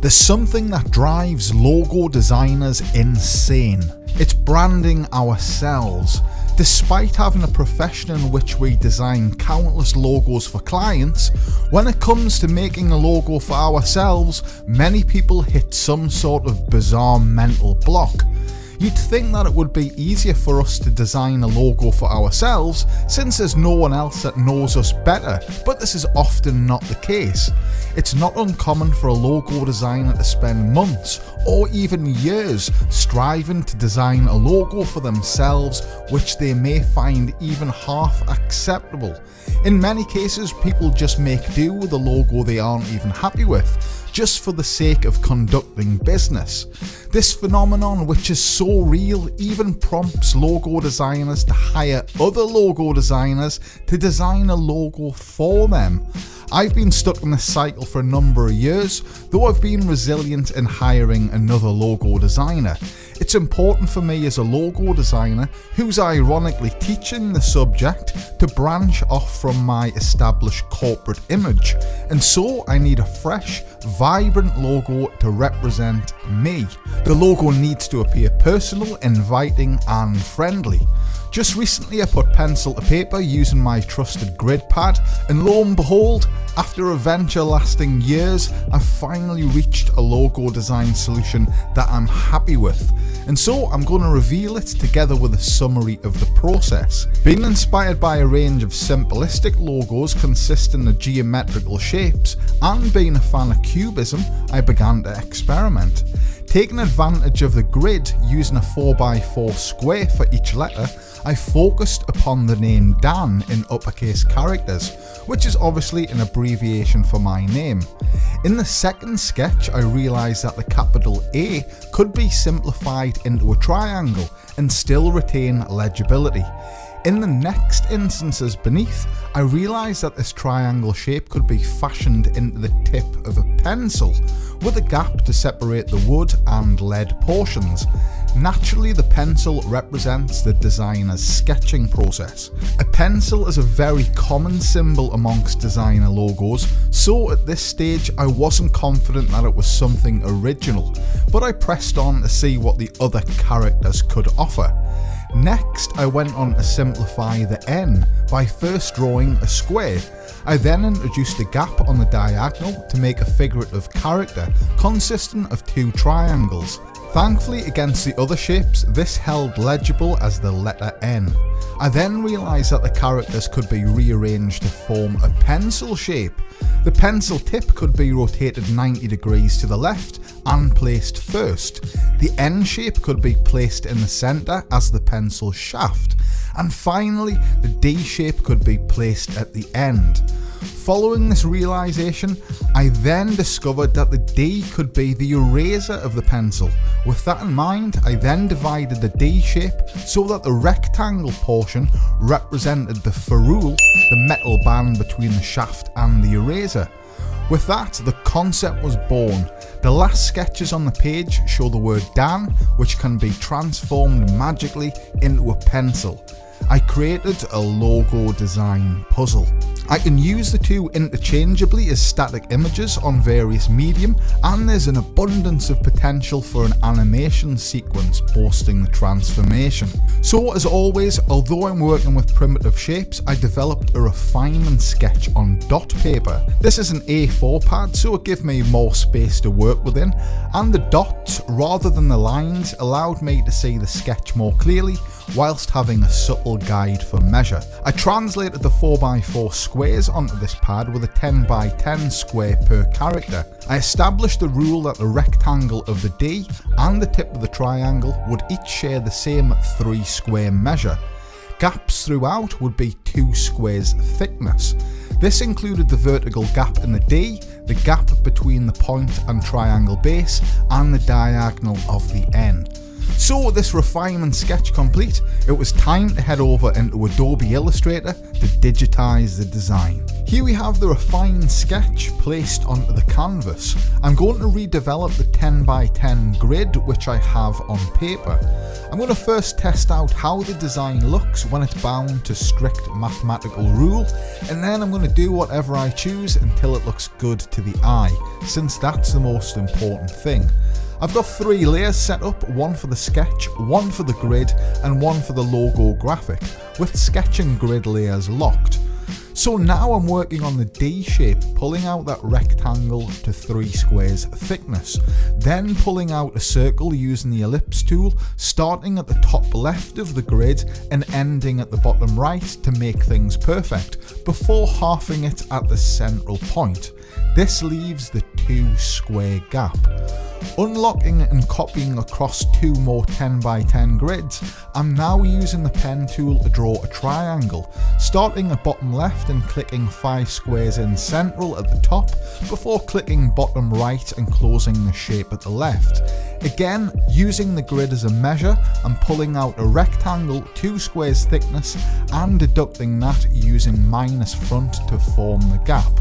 There's something that drives logo designers insane. It's branding ourselves. Despite having a profession in which we design countless logos for clients, when it comes to making a logo for ourselves, many people hit some sort of bizarre mental block. You'd think that it would be easier for us to design a logo for ourselves since there's no one else that knows us better, but this is often not the case. It's not uncommon for a logo designer to spend months or even years striving to design a logo for themselves which they may find even half acceptable. In many cases, people just make do with a logo they aren't even happy with, just for the sake of conducting business. This phenomenon, which is so real, even prompts logo designers to hire other logo designers to design a logo for them. I've been stuck in this cycle for a number of years, though I've been resilient in hiring another logo designer. It's important for me as a logo designer, who's ironically teaching the subject, to branch off from my established corporate image, and so I need a fresh, vibrant logo to represent me. The logo needs to appear personal, inviting and friendly. Just recently I put pencil to paper using my trusted grid pad, and lo and behold, after a venture lasting years, I've finally reached a logo design solution that I'm happy with. And so I'm going to reveal it together with a summary of the process. Being inspired by a range of simplistic logos consisting of geometrical shapes, and being a fan of cubism, I began to experiment. Taking advantage of the grid using a 4x4 square for each letter, I focused upon the name Dan in uppercase characters, which is obviously an abbreviation for my name. In the second sketch, I realised that the capital A could be simplified into a triangle and still retain legibility. In the next instances beneath, I realised that this triangle shape could be fashioned into the tip of a pencil, with a gap to separate the wood and lead portions. Naturally, the pencil represents the designer's sketching process. A pencil is a very common symbol amongst designer logos, so at this stage I wasn't confident that it was something original, but I pressed on to see what the other characters could offer. Next, I went on to simplify the N by first drawing a square. I then introduced a gap on the diagonal to make a figurative character consisting of two triangles. Thankfully, against the other shapes, this held legible as the letter N. I then realised that the characters could be rearranged to form a pencil shape. The pencil tip could be rotated 90 degrees to the left and placed first. The N shape could be placed in the centre as the pencil shaft. And finally, the D shape could be placed at the end. Following this realisation, I then discovered that the D could be the eraser of the pencil. With that in mind, I then divided the D shape so that the rectangle portion represented the ferrule, the metal band between the shaft and the eraser. With that, the concept was born. The last sketches on the page show the word Dan, which can be transformed magically into a pencil. I created a logo design puzzle. I can use the two interchangeably as static images on various medium, and there's an abundance of potential for an animation sequence boosting the transformation. So as always, although I'm working with primitive shapes, I developed a refinement sketch on dot paper. This is an A4 pad, so it gave me more space to work within, and the dots rather than the lines allowed me to see the sketch more clearly whilst having a subtle guide for measure. I translated the 4x4 squares onto this pad with a 10x10 square per character. I established the rule that the rectangle of the D and the tip of the triangle would each share the same 3 square measure. Gaps throughout would be 2 squares thickness. This included the vertical gap in the D, the gap between the point and triangle base, and the diagonal of the N. So with this refinement sketch complete, it was time to head over into Adobe Illustrator to digitize the design. Here we have the refined sketch placed onto the canvas. I'm going to redevelop the 10x10 grid which I have on paper. I'm going to first test out how the design looks when it's bound to strict mathematical rule, and then I'm going to do whatever I choose until it looks good to the eye, since that's the most important thing. I've got 3 layers set up, one for the sketch, one for the grid, and one for the logo graphic, with sketch and grid layers locked. So now I'm working on the D shape, pulling out that rectangle to 3 squares thickness, then pulling out a circle using the ellipse tool, starting at the top left of the grid and ending at the bottom right to make things perfect, before halving it at the central point. This leaves the 2 square gap. Unlocking and copying across 2 more 10x10 grids, I'm now using the pen tool to draw a triangle, starting at bottom left and clicking 5 squares in central at the top, before clicking bottom right and closing the shape at the left. Again, using the grid as a measure, I'm pulling out a rectangle 2 squares thickness and deducting that using minus front to form the gap.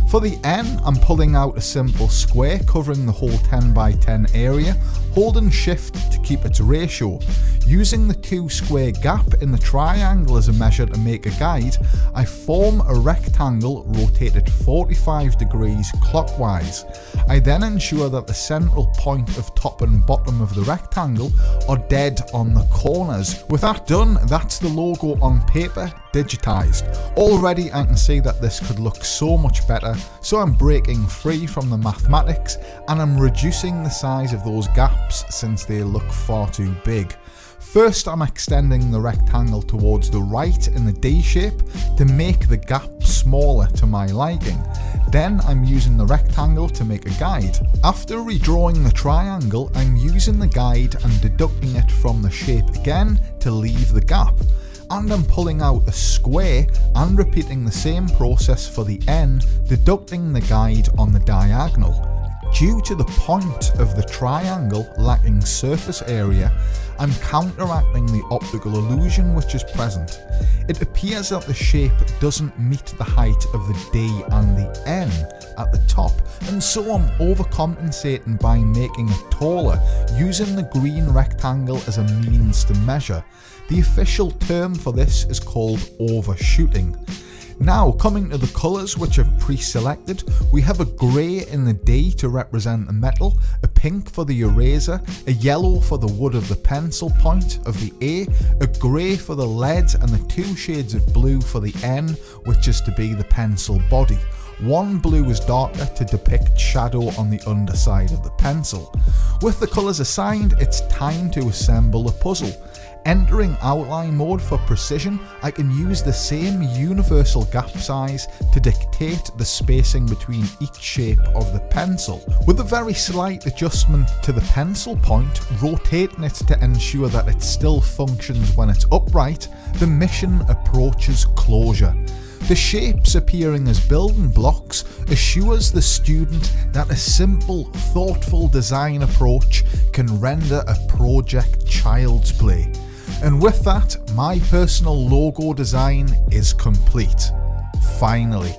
For the N, I'm pulling out a simple square covering the whole 10x10 area, holding shift to keep its ratio. Using the 2 square gap in the triangle as a measure to make a guide, I form a rectangle rotated 45 degrees clockwise. I then ensure that the central point of top and bottom of the rectangle are dead on the corners. With that done, that's the logo on paper digitized. Already I can see that this could look so much better, so I'm breaking free from the mathematics and I'm reducing the size of those gaps since they look far too big. First, I'm extending the rectangle towards the right in the D shape to make the gap smaller to my liking. Then I'm using the rectangle to make a guide. After redrawing the triangle, I'm using the guide and deducting it from the shape again to leave the gap. And I'm pulling out a square and repeating the same process for the N, deducting the guide on the diagonal. Due to the point of the triangle lacking surface area, I'm counteracting the optical illusion which is present. It appears that the shape doesn't meet the height of the D and the N at the top, and so I'm overcompensating by making it taller, using the green rectangle as a means to measure. The official term for this is called overshooting. Now, coming to the colours which I've pre-selected, we have a grey in the D to represent the metal, a pink for the eraser, a yellow for the wood of the pencil point of the A, a grey for the lead, and the 2 shades of blue for the N, which is to be the pencil body. One blue is darker to depict shadow on the underside of the pencil. With the colours assigned, it's time to assemble the puzzle. Entering outline mode for precision, I can use the same universal gap size to dictate the spacing between each shape of the pencil. With a very slight adjustment to the pencil point, rotating it to ensure that it still functions when it's upright, the mission approaches closure. The shapes appearing as building blocks assures the student that a simple, thoughtful design approach can render a project child's play. And with that, my personal logo design is complete. Finally.